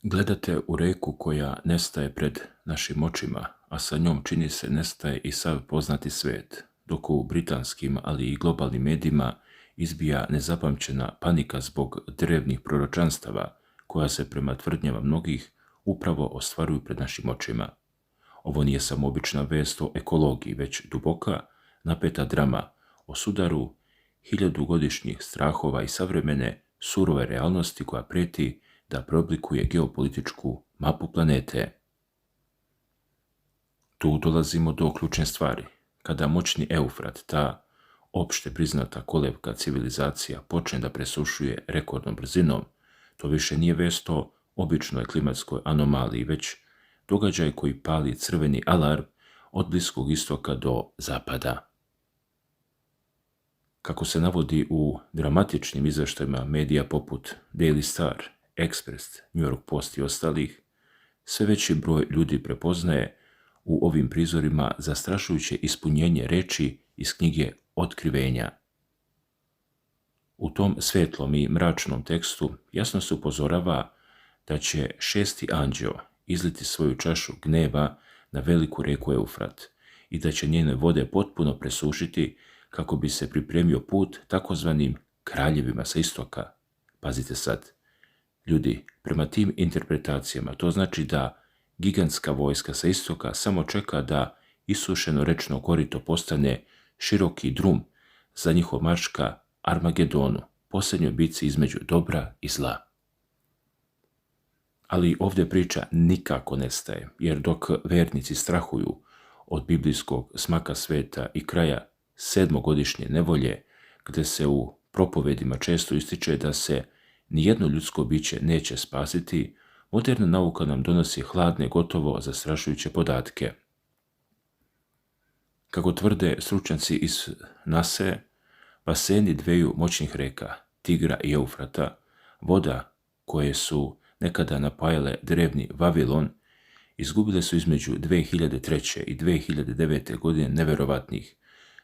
Gledate u reku koja nestaje pred našim očima, a sa njom čini se nestaje i sav poznati svijet, dok u britanskim, ali i globalnim medijima izbija nezapamćena panika zbog drevnih proročanstava koja se prema tvrdnjama mnogih upravo ostvaruju pred našim očima. Ovo nije samo obična vest o ekologiji, već duboka, napeta drama o sudaru hiljadugodišnjih strahova i savremene surove realnosti koja prijeti da preoblikuje geopolitičku mapu planete. Tu dolazimo do ključne stvari. Kada moćni Eufrat, ta opšte priznata kolevka civilizacija, počne da presušuje rekordnom brzinom, to više nije vest o običnoj klimatskoj anomaliji, već događaj koji pali crveni alarm od Bliskog istoka do zapada. Kako se navodi u dramatičnim izveštajima medija poput Daily Star, Express, New York Post i ostalih, sve veći broj ljudi prepoznaje u ovim prizorima zastrašujuće ispunjenje reči iz knjige Otkrivenja. U tom svetlom i mračnom tekstu jasno se upozorava da će šesti anđeo izliti svoju čašu gneva na veliku reku Eufrat i da će njene vode potpuno presušiti kako bi se pripremio put takozvanim kraljevima sa istoka. Pazite sad, ljudi, prema tim interpretacijama to znači da gigantska vojska sa istoka samo čeka da isušeno rečno korito postane široki drum za njihov marš ka Armagedonu, posljednjoj bitci između dobra i zla. Ali ovdje priča nikako nestaje, jer dok vernici strahuju od biblijskog smaka sveta i kraja sedmogodišnje nevolje, gdje se u propovedima često ističe da se nijedno ljudsko biće neće spasiti, moderna nauka nam donosi hladne, gotovo zastrašujuće podatke. Kako tvrde stručnjaci iz NASA, baseni dveju moćnih reka, Tigra i Eufrata, voda koje su nekada napajale drevni Vavilon, izgubile su između 2003. i 2009. godine neverovatnih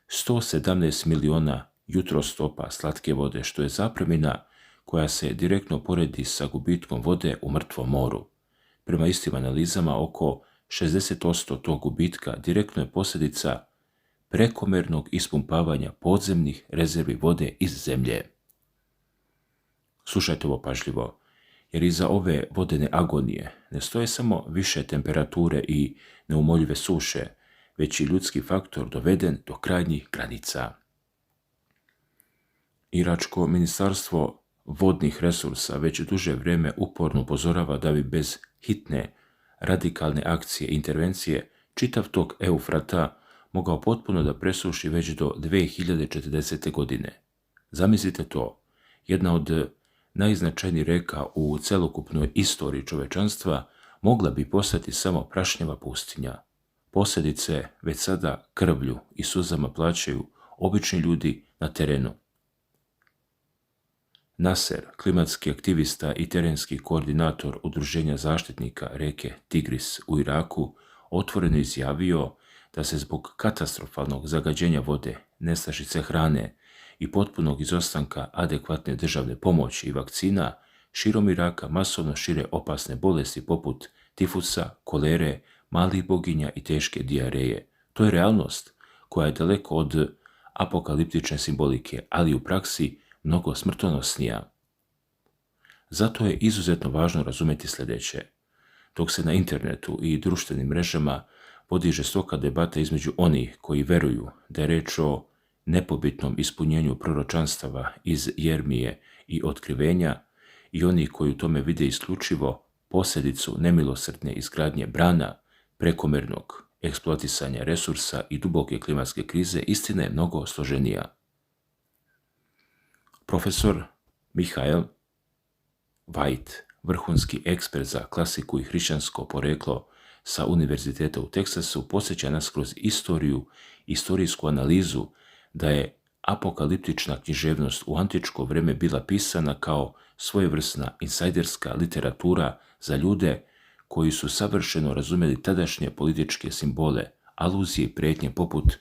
117 miliona jutrostopa slatke vode, što je zapremina koja se direktno poredi sa gubitkom vode u mrtvom moru. Prema istim analizama, oko 60% tog gubitka direktno je posljedica prekomernog ispumpavanja podzemnih rezervi vode iz zemlje. Slušajte ovo pažljivo, jer iza ove vodene agonije ne stoje samo više temperature i neumoljive suše, već i ljudski faktor doveden do krajnjih granica. Iračko ministarstvo vodnih resursa već duže vrijeme uporno upozorava da bi bez hitne, radikalne akcije i intervencije čitav tok Eufrata mogao potpuno da presuši već do 2040. godine. Zamislite to, jedna od najznačajnijih reka u celokupnoj istoriji čovečanstva mogla bi postati samo prašnjava pustinja. Posljedice već sada krvlju i suzama plaćaju obični ljudi na terenu. Nasser, klimatski aktivista i terenski koordinator Udruženja zaštitnika reke Tigris u Iraku, otvoreno izjavio da se zbog katastrofalnog zagađenja vode, nestašice hrane i potpunog izostanka adekvatne državne pomoći i vakcina, širom Iraka masovno šire opasne bolesti poput tifusa, kolere, malih boginja i teške dijareje. To je realnost koja je daleko od apokaliptične simbolike, ali u praksi mnogo smrtonosnija. Zato je izuzetno važno razumjeti sljedeće. Dok se na internetu i društvenim mrežama vodi žestoka debata između onih koji veruju da je reč o nepobitnom ispunjenju proročanstava iz Jermije i Otkrivenja i oni koji u tome vide isključivo posljedicu nemilosrdne izgradnje brana, prekomernog eksploatisanja resursa i duboke klimatske krize, istina je mnogo složenija. Profesor Michael White, vrhunski ekspert za klasiku i hrišćansko poreklo sa Univerziteta u Teksasu, podsjeća nas kroz istoriju, istorijsku analizu da je apokaliptična književnost u antičko vrijeme bila pisana kao svojevrsna insajderska literatura za ljude koji su savršeno razumjeli tadašnje političke simbole, aluzije i prijetnje poput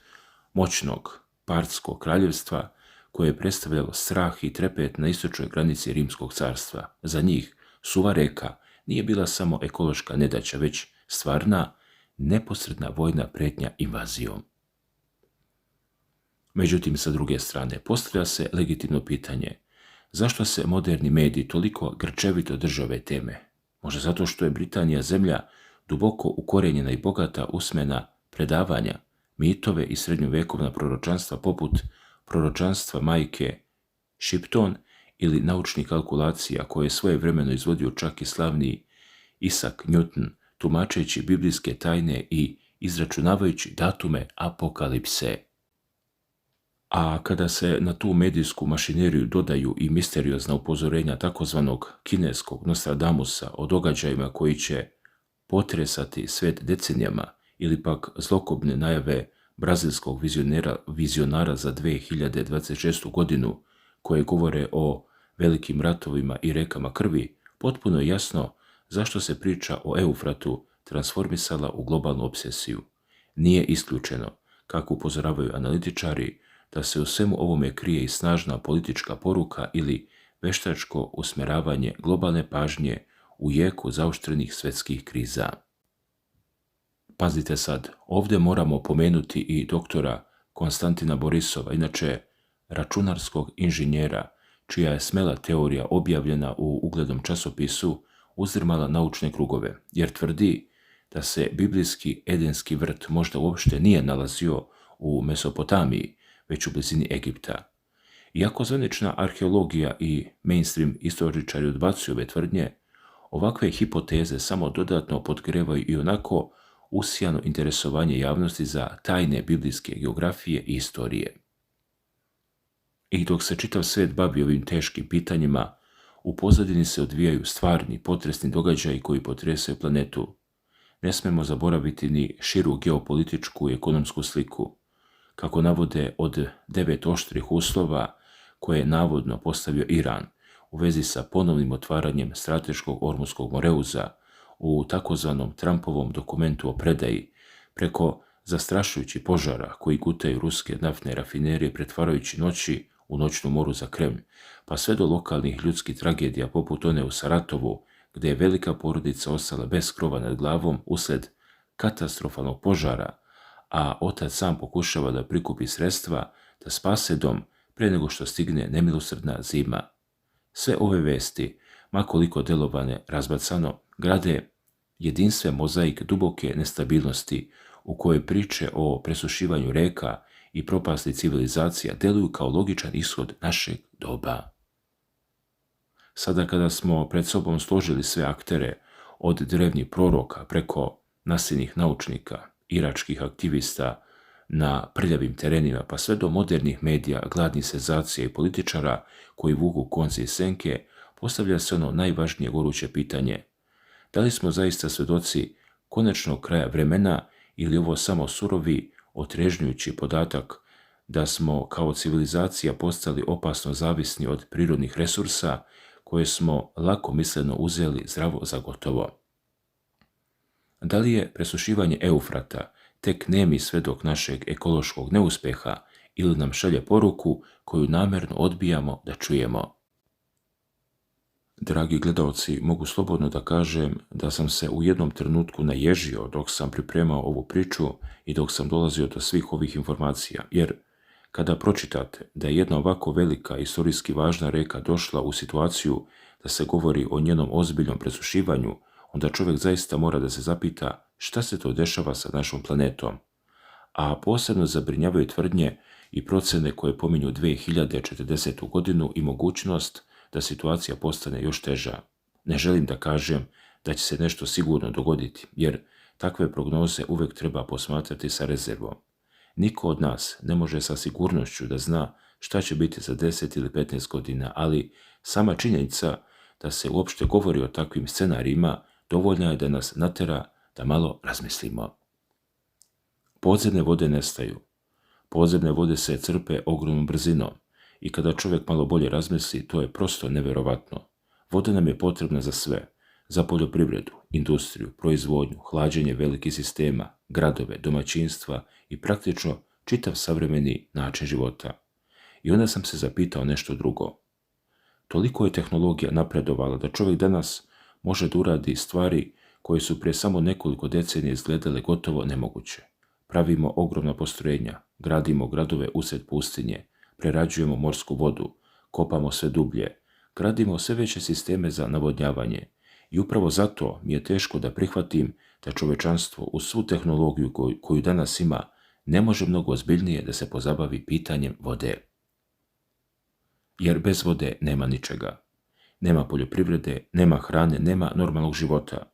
moćnog partskog kraljevstva koje je predstavljalo strah i trepet na istočnoj granici Rimskog carstva. Za njih suva reka nije bila samo ekološka nedaća, već stvarna, neposredna vojna prijetnja invazijom. Međutim, sa druge strane, postavlja se legitimno pitanje zašto se moderni mediji toliko grčevito drže ove teme? Možda zato što je Britanija zemlja duboko ukorenjena i bogata usmena predavanja, mitove i srednjovjekovna proročanstva poput proročanstva majke Shipton ili naučnih kalkulacija koje je svojevremeno izvodio čak i slavni Isaac Newton, tumačeći biblijske tajne i izračunavajući datume apokalipse. A kada se na tu medijsku mašineriju dodaju i misteriozna upozorenja takozvanog kineskog Nostradamusa o događajima koji će potresati svet decenijama ili pak zlokobne najave brazilskog vizionara za 2026. godinu koje govore o velikim ratovima i rekama krvi, potpuno je jasno zašto se priča o Eufratu transformisala u globalnu obsesiju. Nije isključeno, kako upozoravaju analitičari, da se u svemu ovome krije i snažna politička poruka ili veštačko usmjeravanje globalne pažnje u jeku zaoštrenih svjetskih kriza. Pazite sad, ovdje moramo pomenuti i doktora Konstantina Borisova, inače računarskog inženjera, čija je smela teorija objavljena u uglednom časopisu uzdrmala naučne krugove, jer tvrdi da se biblijski Edenski vrt možda uopšte nije nalazio u Mesopotamiji, već u blizini Egipta. Iako zvanična arheologija i mainstream istoričari odbacuju ove tvrdnje, ovakve hipoteze samo dodatno potgrevaju i onako usijano interesovanje javnosti za tajne biblijske geografije i istorije. I dok se čitav svijet bavi ovim teškim pitanjima, u pozadini se odvijaju stvarni, potresni događaji koji potresaju planetu. Ne smemo zaboraviti ni širu geopolitičku i ekonomsku sliku. Kako navode od 9 oštrih uslova koje je navodno postavio Iran u vezi sa ponovnim otvaranjem strateškog Ormuskog moreuza u takozvanom Trumpovom dokumentu o predaji, preko zastrašujućih požara koji gutaju ruske naftne rafinerije pretvarajući noći u noćnu moru za Kremlj, pa sve do lokalnih ljudskih tragedija poput one u Saratovu, gdje je velika porodica ostala bez krova nad glavom uslijed katastrofalnog požara, a otac sam pokušava da prikupi sredstva da spase dom prije nego što stigne nemilosrdna zima. Sve ove vesti, makoliko delovane razbacano, grade jedinstven mozaik duboke nestabilnosti u kojoj priče o presušivanju reka i propasti civilizacija deluju kao logičan ishod našeg doba. Sada kada smo pred sobom složili sve aktere, od drevnih proroka preko nasilnih naučnika, iračkih aktivista na prljavim terenima, pa sve do modernih medija, gladnih senzacija i političara koji vuku konce i senke, postavlja se ono najvažnije goruće pitanje. Da li smo zaista svjedoci konačnog kraja vremena ili ovo samo surovi, otrežnjujući podatak da smo kao civilizacija postali opasno zavisni od prirodnih resursa koje smo lakomisleno uzeli zdravo za gotovo? Da li je presušivanje Eufrata tek nemi svedok našeg ekološkog neuspeha ili nam šalje poruku koju namjerno odbijamo da čujemo? Dragi gledalci, mogu slobodno da kažem da sam se u jednom trenutku naježio dok sam pripremao ovu priču i dok sam dolazio do svih ovih informacija, jer kada pročitate da je jedna ovako velika istorijski važna reka došla u situaciju da se govori o njenom ozbiljnom presušivanju, onda čovjek zaista mora da se zapita šta se to dešava sa našom planetom. A posebno zabrinjavaju tvrdnje i procene koje pominju 2040. godinu i mogućnost da situacija postane još teža. Ne želim da kažem da će se nešto sigurno dogoditi, jer takve prognoze uvijek treba posmatrati sa rezervom. Niko od nas ne može sa sigurnošću da zna šta će biti za 10 ili 15 godina, ali sama činjenica da se uopšte govori o takvim scenarijima dovoljna je da nas natera da malo razmislimo. Podzemne vode nestaju. Podzemne vode se crpe ogromnom brzinom i kada čovjek malo bolje razmisli, to je prosto neverovatno. Voda nam je potrebna za sve, za poljoprivredu, industriju, proizvodnju, hlađenje velikih sistema, gradove, domaćinstva i praktično čitav savremeni način života. I onda sam se zapitao nešto drugo. Toliko je tehnologija napredovala da čovjek danas može da uradi stvari koje su prije samo nekoliko decenija izgledale gotovo nemoguće. Pravimo ogromna postrojenja, gradimo gradove usred pustinje, prerađujemo morsku vodu, kopamo sve dublje, gradimo sve veće sisteme za navodnjavanje i upravo zato mi je teško da prihvatim da čovečanstvo uz svu tehnologiju koju danas ima ne može mnogo ozbiljnije da se pozabavi pitanjem vode. Jer bez vode nema ničega. Nema poljoprivrede, nema hrane, nema normalnog života.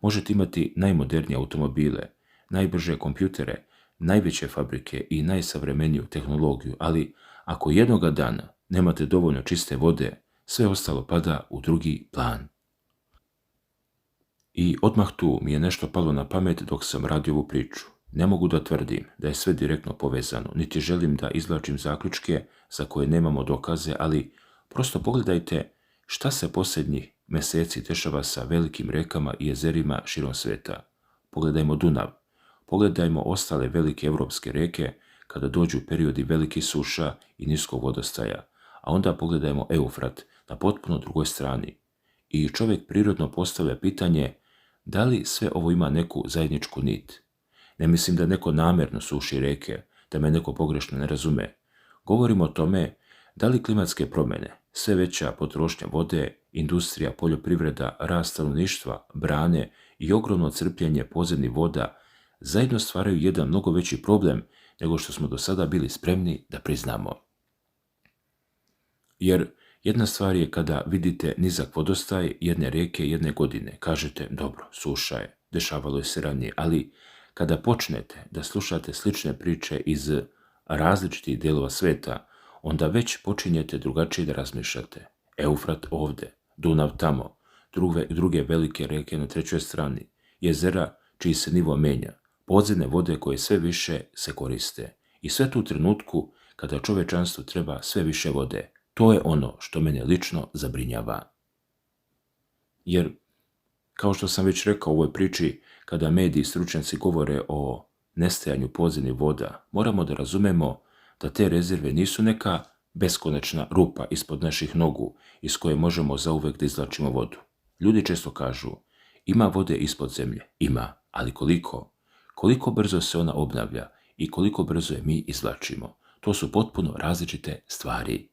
Možete imati najmodernije automobile, najbrže kompjutere, najveće fabrike i najsavremeniju tehnologiju, ali ako jednoga dana nemate dovoljno čiste vode, sve ostalo pada u drugi plan. I odmah tu mi je nešto palo na pamet dok sam radio ovu priču. Ne mogu da tvrdim da je sve direktno povezano, niti želim da izvlačim zaključke za koje nemamo dokaze, ali prosto pogledajte šta se posljednjih mjeseci dešava sa velikim rekama i jezerima širom sveta. Pogledajmo Dunav, pogledajmo ostale velike evropske reke kada dođu periodi velikih suša i niskog vodostaja, a onda pogledajmo Eufrat na potpuno drugoj strani. I čovjek prirodno postavlja pitanje da li sve ovo ima neku zajedničku nit. Ne mislim da neko namjerno suši reke, da me neko pogrešno ne razume. Govorimo o tome da li klimatske promjene, sve veća potrošnja vode, industrija, poljoprivreda, rast stanovništva, brane i ogromno crpljenje podzemnih voda zajedno stvaraju jedan mnogo veći problem nego što smo do sada bili spremni da priznamo. Jer jedna stvar je kada vidite nizak vodostaj jedne rijeke jedne godine, kažete dobro, suša je, dešavalo je se ranije, ali kada počnete da slušate slične priče iz različitih dijelova sveta, onda već počinjete drugačije da razmišljate. Eufrat ovdje, Dunav tamo, druge velike rijeke na trećoj strani, jezera čiji se nivo menja, podzemne vode koje sve više se koriste. I sve tu trenutku kada čovečanstvu treba sve više vode. To je ono što mene lično zabrinjava. Jer, kao što sam već rekao u ovoj priči, kada mediji i stručnjaci govore o nestajanju podzemnih voda, moramo da razumemo da te rezerve nisu neka beskonačna rupa ispod naših nogu iz koje možemo zauvek da izvlačimo vodu. Ljudi često kažu, ima vode ispod zemlje, ima, ali koliko? Koliko brzo se ona obnavlja i koliko brzo je mi izvlačimo? To su potpuno različite stvari.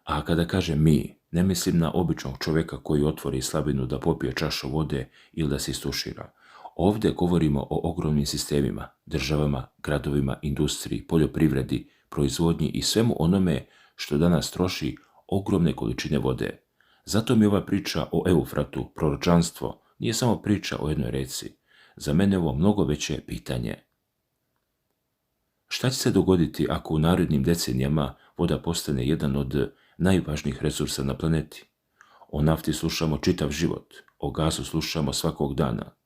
A kada kažem mi, ne mislim na običnog čovjeka koji otvori slabinu da popije čašu vode ili da se istušira. Ovdje govorimo o ogromnim sistemima, državama, gradovima, industriji, poljoprivredi, proizvodnji i svemu onome što danas troši ogromne količine vode. Zato mi ova priča o Eufratu, proročanstvo, nije samo priča o jednoj reci. Za mene je ovo mnogo veće pitanje. Šta će se dogoditi ako u narednim decenijama voda postane jedan od najvažnijih resursa na planeti? O nafti slušamo čitav život, o gasu slušamo svakog dana.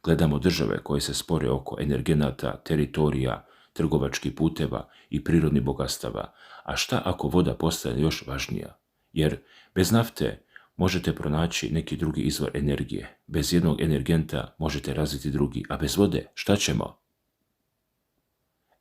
Gledamo države koje se spore oko energenata, teritorija, trgovačkih puteva i prirodnih bogatstava. A šta ako voda postane još važnija? Jer bez nafte možete pronaći neki drugi izvor energije. Bez jednog energenta možete razviti drugi, a bez vode šta ćemo?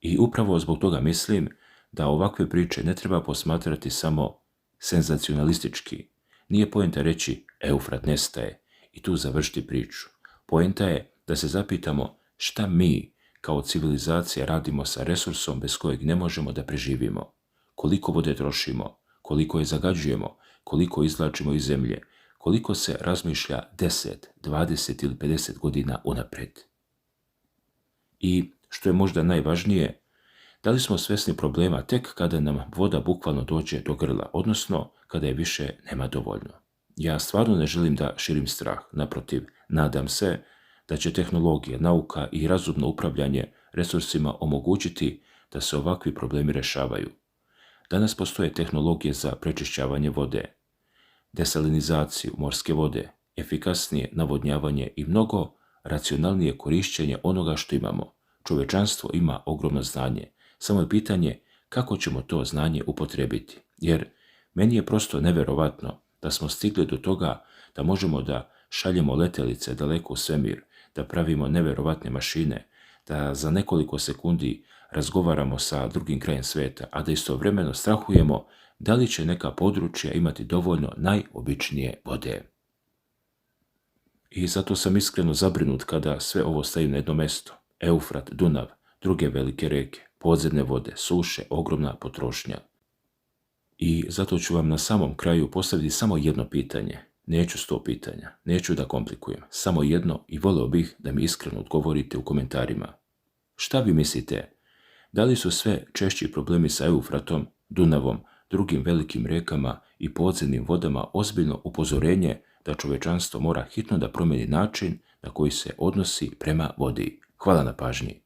I upravo zbog toga mislim da ovakve priče ne treba posmatrati samo senzacionalistički. Nije poenta reći Eufrat nestaje i tu završiti priču. Poenta je da se zapitamo šta mi kao civilizacija radimo sa resursom bez kojeg ne možemo da preživimo. Koliko vode trošimo, koliko je zagađujemo, koliko izvlačimo iz zemlje, koliko se razmišlja 10, 20 ili 50 godina unapred. I što je možda najvažnije, da li smo svjesni problema tek kada nam voda bukvalno dođe do grla, odnosno kada je više nema dovoljno. Ja stvarno ne želim da širim strah, naprotiv, nadam se da će tehnologija, nauka i razumno upravljanje resursima omogućiti da se ovakvi problemi rešavaju. Danas postoje tehnologije za prečišćavanje vode, desalinizaciju morske vode, efikasnije navodnjavanje i mnogo racionalnije korišćenje onoga što imamo. Čovečanstvo ima ogromno znanje, samo je pitanje kako ćemo to znanje upotrijebiti. Jer meni je prosto neverovatno da smo stigli do toga da možemo da šaljemo letelice daleko u svemir, da pravimo neverovatne mašine, da za nekoliko sekundi razgovaramo sa drugim krajem sveta, a da istovremeno strahujemo da li će neka područja imati dovoljno najobičnije vode. I zato sam iskreno zabrinut kada sve ovo staje na jedno mesto. Eufrat, Dunav, druge velike reke, podzemne vode, suše, ogromna potrošnja. I zato ću vam na samom kraju postaviti samo jedno pitanje. Neću 100 pitanja, neću da komplikujem, samo jedno i voleo bih da mi iskreno odgovorite u komentarima. Šta vi mislite? Da li su sve češći problemi sa Eufratom, Dunavom, drugim velikim rekama i podzemnim vodama ozbiljno upozorenje da čovečanstvo mora hitno da promijeni način na koji se odnosi prema vodi? Hvala na pažnji.